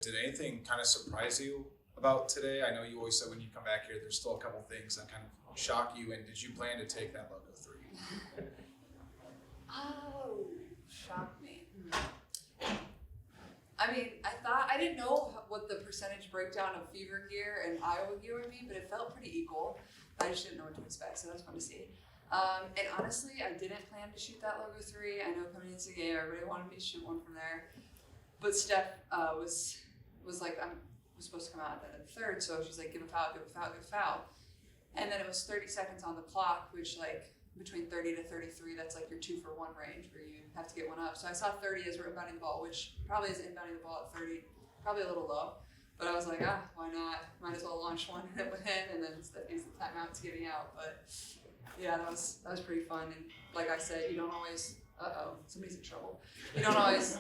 Did anything kind of surprise you about today? I know you always said when you come back here, there's still a couple things that kind of shock you. And did you plan to take that logo 3? Oh, shocked me. I mean, I didn't know what the percentage breakdown of Fever gear and Iowa gear would be, but it felt pretty equal. I just didn't know what to expect, so that was fun to see. And honestly, I didn't plan to shoot that logo 3. I know coming into the game, everybody wanted me to shoot one from there. But Steph was like, was supposed to come out at the third, so she's like, give a foul, give a foul, give a foul. And then it was 30 seconds on the clock, which like between 30 to 33, that's like your 2-for-1 range where you have to get one up. So I saw 30 as we're inbounding the ball, which probably is inbounding the ball at 30, probably a little low. But I was like, why not? Might as well launch one and win, and then use the timeout to get me out. But yeah, that was pretty fun. And like I said, you don't always. Somebody's in trouble. You don't always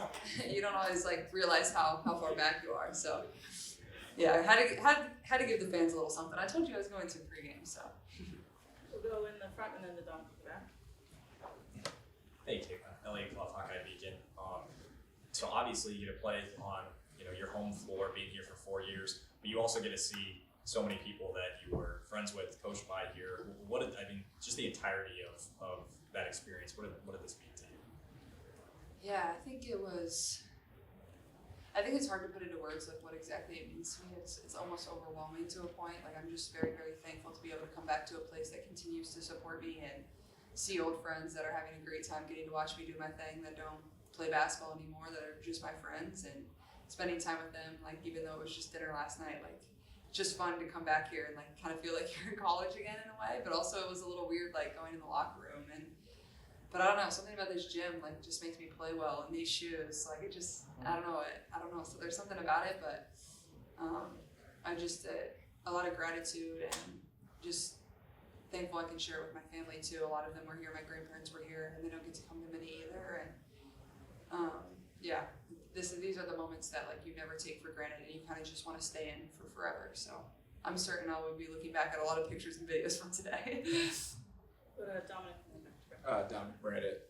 like realize how far back you are. So yeah, I had to give the fans a little something. I told you I was going to pregame, so. We'll go in the front and then the dunk in the back. Hey, Elliot Carver-Hawkeye Beacon. So obviously you get to play on your home floor, being here for 4 years, but you also get to see so many people that you were friends with, coached by here. Just the entirety of that experience. What did this mean to you? Yeah, I think it's hard to put into words like what exactly it means to me. It's almost overwhelming to a point. Like I'm just very, very thankful to be able to come back to a place that continues to support me and see old friends that are having a great time getting to watch me do my thing, that don't play basketball anymore, that are just my friends, and spending time with them. Like even though it was just dinner last night, like it's just fun to come back here and like kind of feel like you're in college again in a way. But also it was a little weird like going in the locker room But I don't know, something about this gym like just makes me play well, and these shoes, like it just, I don't know. So there's something about it, but I just a lot of gratitude and just thankful I can share it with my family too. A lot of them were here, my grandparents were here, and they don't get to come to many either. And yeah, these are the moments that like you never take for granted, and you kind of just want to stay in for forever. So I'm certain I will be looking back at a lot of pictures and videos from today. Dominic. Dominic Brad at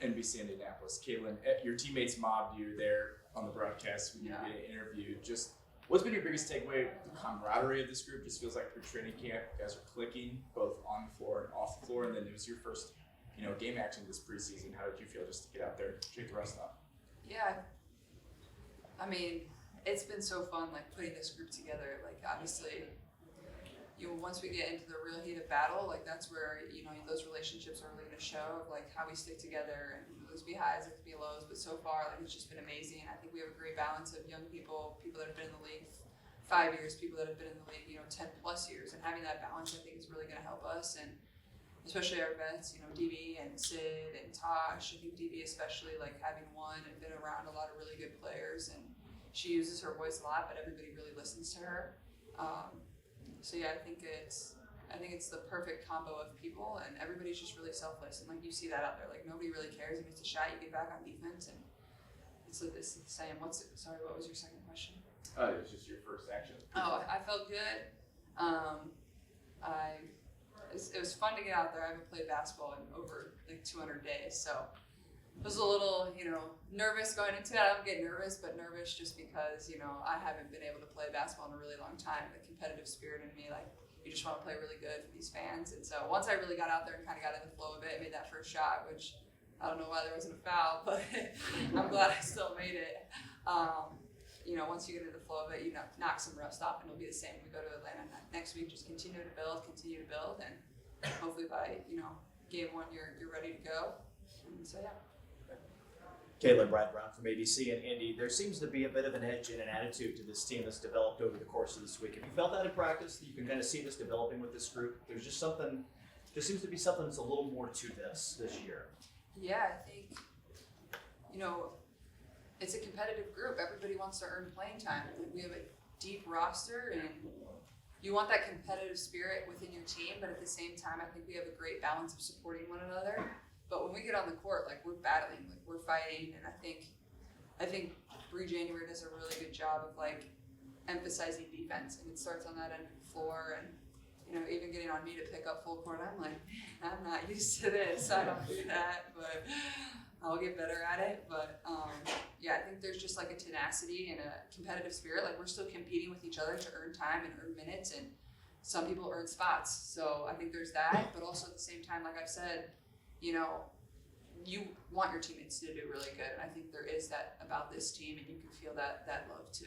NBC Indianapolis. Caitlin, your teammates mobbed you there on the broadcast when you were getting interviewed. Just what's been your biggest takeaway? The camaraderie of this group just feels like pre-training camp. You guys are clicking both on the floor and off the floor, and then it was your first, game action this preseason. How did you feel just to get out there and shake the rust off? Yeah, I mean, it's been so fun like putting this group together. Like obviously, once we get into the real heat of battle, like that's where those relationships are really going to show of like how we stick together, and those be highs, there could be lows, but so far like it's just been amazing. I think we have a great balance of young people that have been in the league 5 years, people that have been in the league 10 plus years, and having that balance I think is really going to help us, and especially our vets, DB and Sid and Tosh. I think DB especially, like having won and been around a lot of really good players, and she uses her voice a lot, but everybody really listens to her. So yeah, I think it's the perfect combo of people, and everybody's just really selfless, and like you see that out there. Like nobody really cares. You miss a shot, you get back on defense, and it's the same. What was your second question? It was just your first action. Oh, I felt good. It was fun to get out there. I haven't played basketball in over like 200 days, so I was a little, nervous going into it. I don't get nervous, but nervous just because, I haven't been able to play basketball in a really long time. The competitive spirit in me, like, you just want to play really good for these fans. And so once I really got out there and kind of got in the flow of it, made that first shot, which I don't know why there wasn't a foul, but I'm glad I still made it. Once you get into the flow of it, you knock some rust off, and it'll be the same. We go to Atlanta next week, just continue to build, and hopefully by, game 1, you're ready to go. And so, yeah. Caitlin, Brad Brown from ABC and Indy. There seems to be a bit of an edge and an attitude to this team that's developed over the course of this week. Have you felt that in practice, that you can kind of see this developing with this group? There's just something, there seems to be something that's a little more to this year. Yeah, I think, it's a competitive group. Everybody wants to earn playing time. We have a deep roster, and you want that competitive spirit within your team, but at the same time, I think we have a great balance of supporting one another. But when we get on the court, like we're battling, like we're fighting, and I think Bree January does a really good job of like emphasizing defense, and it starts on that end of the floor, and even getting on me to pick up full court. I'm like, I'm not used to this. I don't do that, but I'll get better at it, but yeah, I think there's just like a tenacity and a competitive spirit. Like we're still competing with each other to earn time and earn minutes, and some people earn spots. So I think there's that, but also at the same time, like I've said, you know, you want your teammates to do really good, and I think there is that about this team, and you can feel that love too.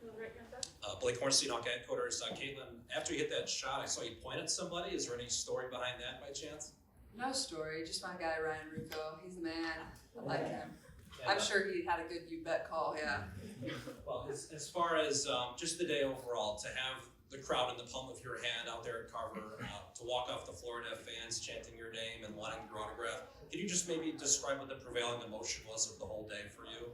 Right here, back. Blake Hornstein, Hawkeye headquarters. Caitlin, after you hit that shot, I saw you point at somebody. Is there any story behind that by chance? No story, just my guy Ryan Rucco. He's the man. I like him. I'm sure he had a good you bet call. Yeah. Well, as far as just the day overall, to have the crowd in the palm of your hand out there at Carver, to walk off the floor and have fans chanting your name and wanting your autograph, can you just maybe describe what the prevailing emotion was of the whole day for you?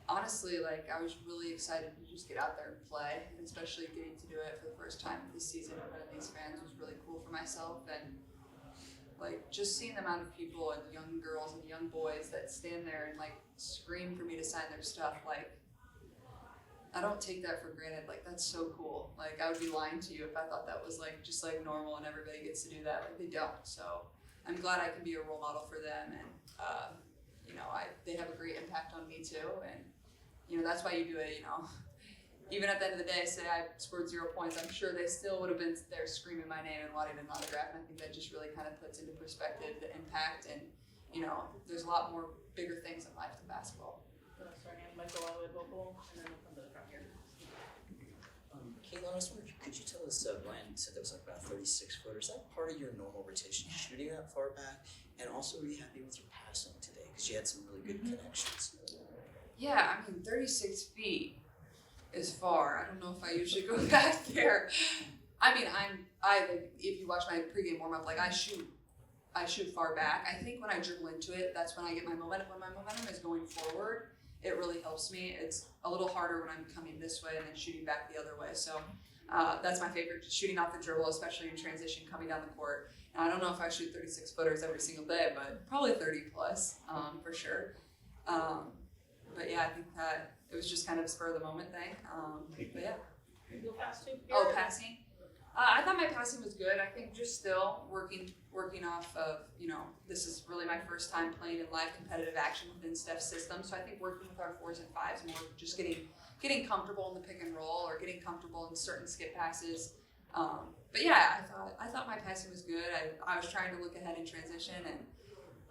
Honestly, like I was really excited to just get out there and play, and especially getting to do it for the first time this season in front of these fans was really cool for myself. And like just seeing the amount of people and young girls and young boys that stand there and like scream for me to sign their stuff, like I don't take that for granted. Like that's so cool. Like I would be lying to you if I thought that was like just like normal and everybody gets to do that. Like they don't. So I'm glad I can be a role model for them, and you know, they have a great impact on me too. And you know, that's why you do it. You know, even at the end of the day, say I scored 0 points, I'm sure they still would have been there screaming my name and wanting an autograph. And I think that just really kind of puts into perspective the impact. And you know, there's a lot more bigger things in life than basketball. Starting at Michael all the way vocal, and then we'll come to the front here. Caitlin, I was wondering, could you tell us, Brian said there was like about 36 footers. Is that part of your normal rotation, shooting that far back? And also, were you happy with your passing today? Because you had some really good connections. Yeah, I mean, 36 feet is far. I don't know if I usually go back there. I mean, like, if you watch my pregame warm up, like I shoot far back. I think when I dribble into it, that's when I get my momentum. When my momentum is going forward, it really helps me. It's a little harder when I'm coming this way and then shooting back the other way. So that's my favorite, shooting off the dribble, especially in transition, coming down the court. And I don't know if I shoot 36 footers every single day, but probably 30 plus for sure. But yeah, I think that it was just kind of a spur of the moment thing. But yeah. Go fast too. Oh, passing. I thought my passing was good. I think just still working off of, you know, this is really my first time playing in live competitive action within Steph's system. So I think working with our 4s and 5s more, just getting comfortable in the pick and roll or getting comfortable in certain skip passes. But yeah, I thought my passing was good. I was trying to look ahead in transition, and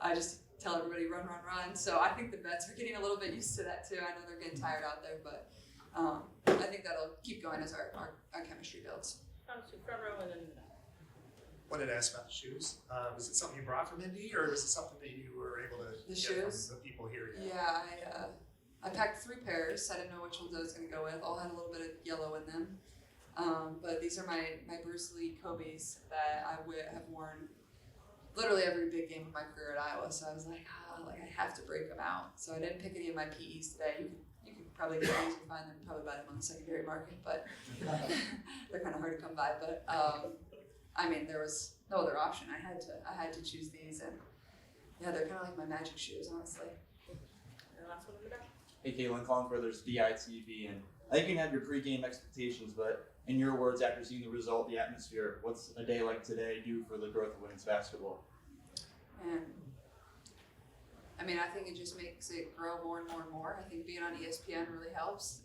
I just tell everybody run. So I think the vets are getting a little bit used to that too. I know they're getting tired out there, but I think that'll keep going as our chemistry builds. So front row and then in the back. Wanted to ask about the shoes. Was it something you brought from Indy, or was it something that you were able to The get shoes? from the people here? Yeah, I packed 3 pairs. I didn't know which ones I was going to go with. All had a little bit of yellow in them. But these are my Bruce Lee Kobe's that I have worn literally every big game of my career at Iowa. So I was like, I have to break them out. So I didn't pick any of my PEs today. You could probably get these and find them, probably buy them on the secondary market, but they're kind of hard to come by. But I mean, there was no other option. I had to choose these, and yeah, they're kind of like my magic shoes, honestly. And the last one in the back. Hey, Caitlin, calling for there's VITV, and I think you can have your pregame expectations, but in your words, after seeing the result, the atmosphere, what's a day like today do for the growth of women's basketball? And I mean, I think it just makes it grow more and more and more. I think being on ESPN really helps.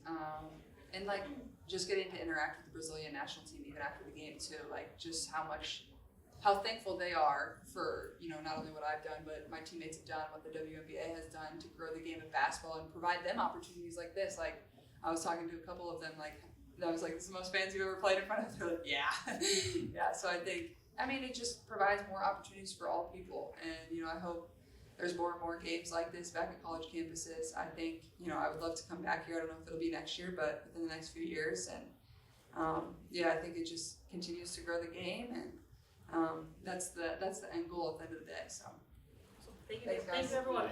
And like just getting to interact with the Brazilian national team even after the game too, like just how thankful they are for, you know, not only what I've done, but my teammates have done, what the WNBA has done to grow the game of basketball and provide them opportunities like this. Like I was talking to a couple of them, like I was like, this is the most fans you've ever played in front of. They're like, yeah. Yeah, so I mean, it just provides more opportunities for all people. And, you know, I hope there's more and more games like this back at college campuses. I think, you know, I would love to come back here. I don't know if it'll be next year, but within the next few years. And yeah, I think it just continues to grow the game, and that's the end goal at the end of the day. So So thank you, Thanks, guys. everyone.